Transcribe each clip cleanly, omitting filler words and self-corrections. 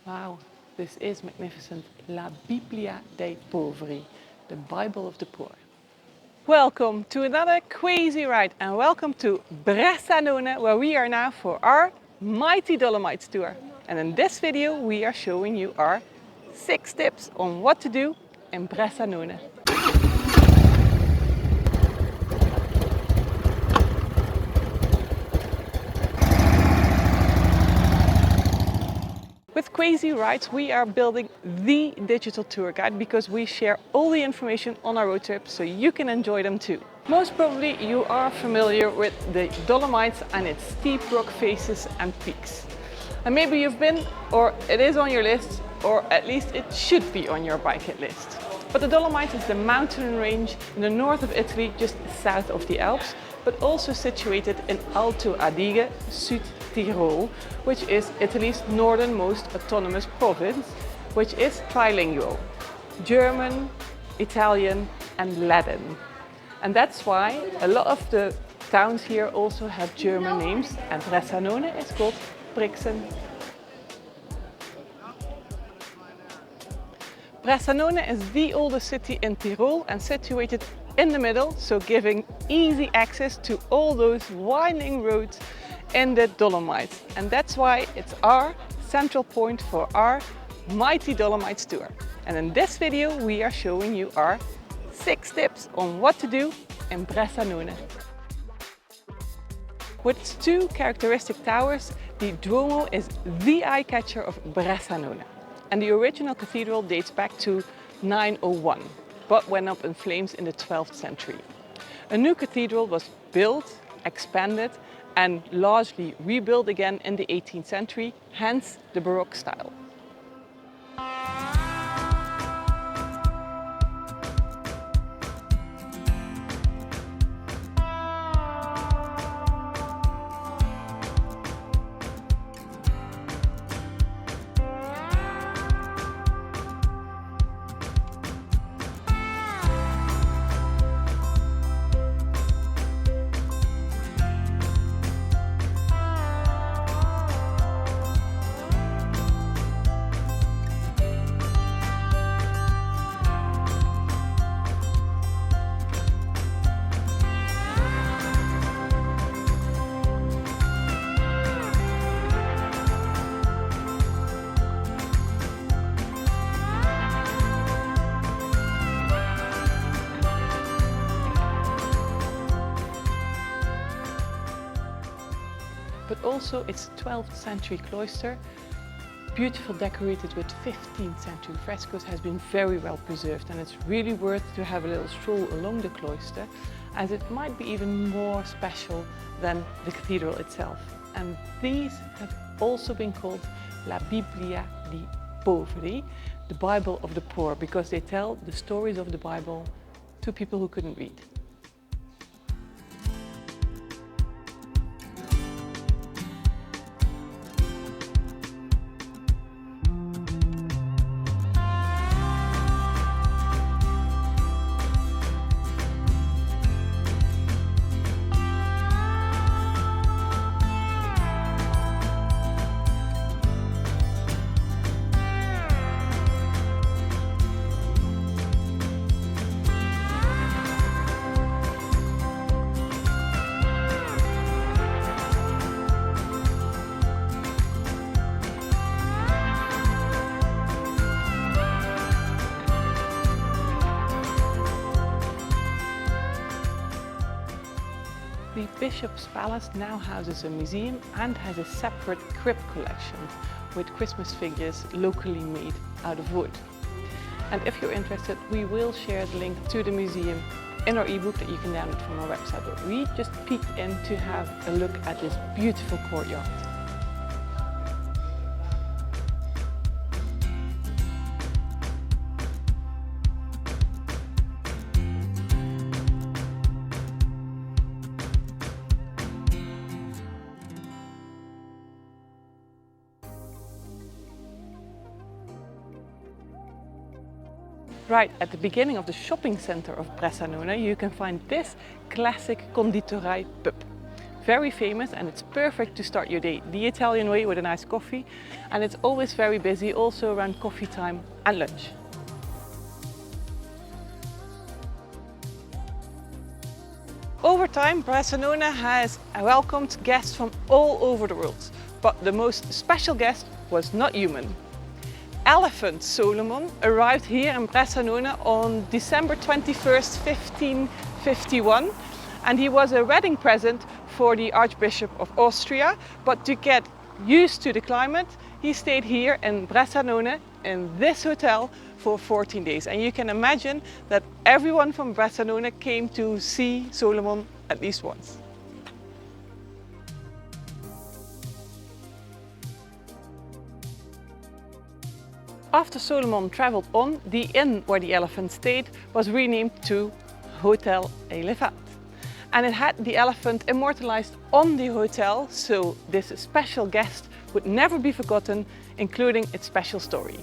Wow, this is magnificent. La Biblia dei Poveri, the Bible of the poor. Welcome to another crazy ride and welcome to Bressanone, where we are now for our Mighty Dolomites tour. And in this video we are showing you our 6 tips on what to do in Bressanone. With Crazy Rides we are building the digital tour guide because we share all the information on our road trips so you can enjoy them too. Most probably you are familiar with the Dolomites and its steep rock faces and peaks. And maybe you've been, or it is on your list, or at least it should be on your bucket list. But the Dolomites is the mountain range in the north of Italy, just south of the Alps, but also situated in Alto Adige, Südtirol, which is Italy's northernmost autonomous province, which is trilingual, German, Italian and Latin. And that's why a lot of the towns here also have German names, and Bressanone is called Brixen. Bressanone is the oldest city in Tyrol and situated in the middle, so giving easy access to all those winding roads in the Dolomites. And that's why it's our central point for our Mighty Dolomites tour. And in this video we are showing you our 6 tips on what to do in Bressanone. With its 2 characteristic towers, the Duomo is the eye-catcher of Bressanone. And the original cathedral dates back to 901, but went up in flames in the 12th century. A new cathedral was built, expanded and largely rebuilt again in the 18th century, hence the Baroque style. But also its 12th century cloister, beautiful decorated with 15th century frescoes, has been very well preserved, and it's really worth to have a little stroll along the cloister, as it might be even more special than the cathedral itself. And these have also been called La Biblia dei Poveri, the Bible of the poor, because they tell the stories of the Bible to people who couldn't read. The Bishop's Palace now houses a museum and has a separate crypt collection with Christmas figures locally made out of wood. And if you're interested, we will share the link to the museum in our ebook that you can download from our website. But we just peeked in to have a look at this beautiful courtyard. Right at the beginning of the shopping center of Bressanone, you can find this classic conditorij pub. very famous and it's perfect to start your day the Italian way with a nice coffee. And it's always very busy, also around coffee time and lunch. Over time, Bressanone has welcomed guests from all over the world, but the most special guest was not human. Elephant Solomon arrived here in Bressanone on December 21st, 1551, and he was a wedding present for the Archbishop of Austria. But to get used to the climate, he stayed here in Bressanone in this hotel for 14 days. And you can imagine that everyone from Bressanone came to see Solomon at least once. After Solomon traveled on, the inn where the elephant stayed was renamed to Hotel Elephant. And it had the elephant immortalized on the hotel, so this special guest would never be forgotten, including its special story.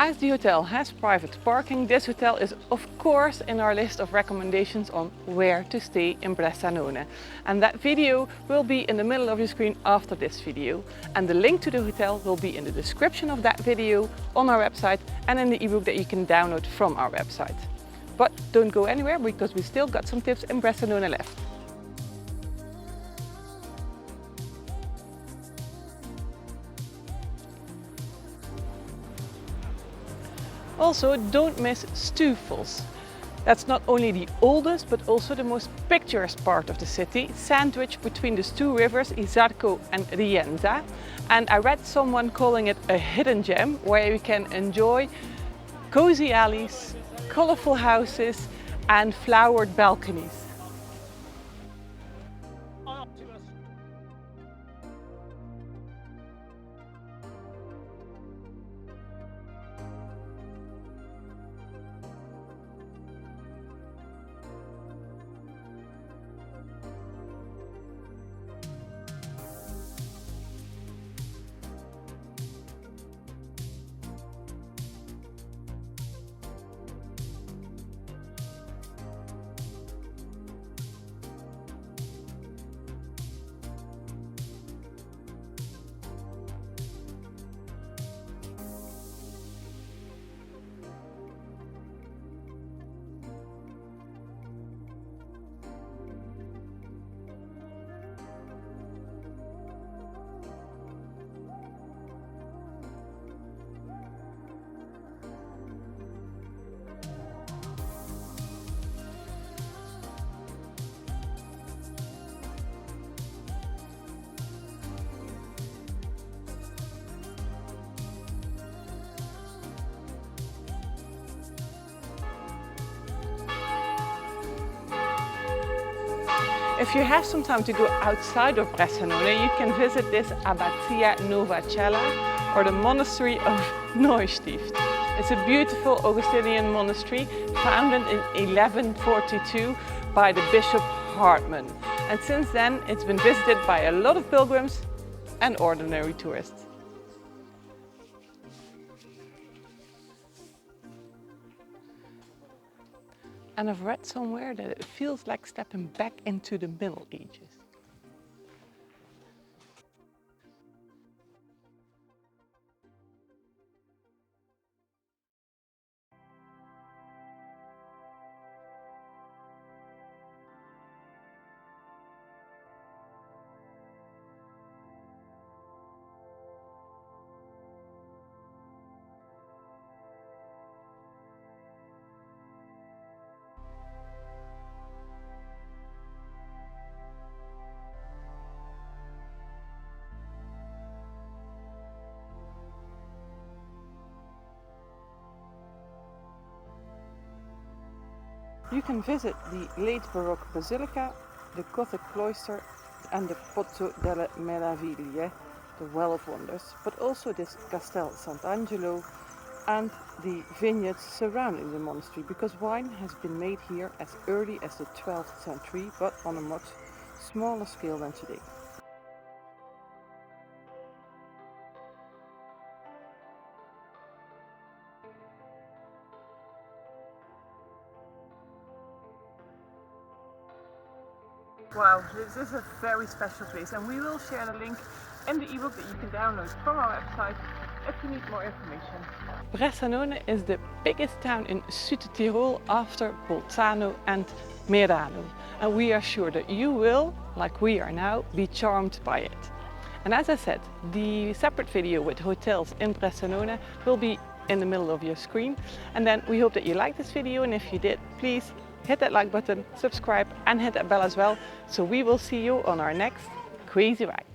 As the hotel has private parking, this hotel is of course in our list of recommendations on where to stay in Bressanone. And that video will be in the middle of your screen after this video. And the link to the hotel will be in the description of that video on our website and in the ebook that you can download from our website. But don't go anywhere because we still got some tips in Bressanone left. Also, don't miss Stufels. That's not only the oldest but also the most picturesque part of the city, sandwiched between the two rivers Isarco and Rienza. And I read someone calling it a hidden gem where you can enjoy cozy alleys, colorful houses and flowered balconies. If you have some time to go outside of Bressanone, you can visit this Abbazia Novacella, or the monastery of Neustift. It's a beautiful Augustinian monastery founded in 1142 by the Bishop Hartman. And since then, it's been visited by a lot of pilgrims and ordinary tourists. And I've read somewhere that it feels like stepping back into the Middle Ages. You can visit the late Baroque Basilica, the Gothic cloister and the Pozzo delle Meraviglie, the Well of Wonders, but also this Castel Sant'Angelo and the vineyards surrounding the monastery, because wine has been made here as early as the 12th century, but on a much smaller scale than today. Wow, this is a very special place, and we will share the link in the ebook that you can download from our website if you need more information. Bressanone is the biggest town in Südtirol after Bolzano and Merano, and we are sure that you will, like we are now, be charmed by it. And as I said, the separate video with hotels in Bressanone will be in the middle of your screen, and then we hope that you liked this video, and if you did, please hit that like button, subscribe and hit that bell as well, so we will see you on our next crazy ride.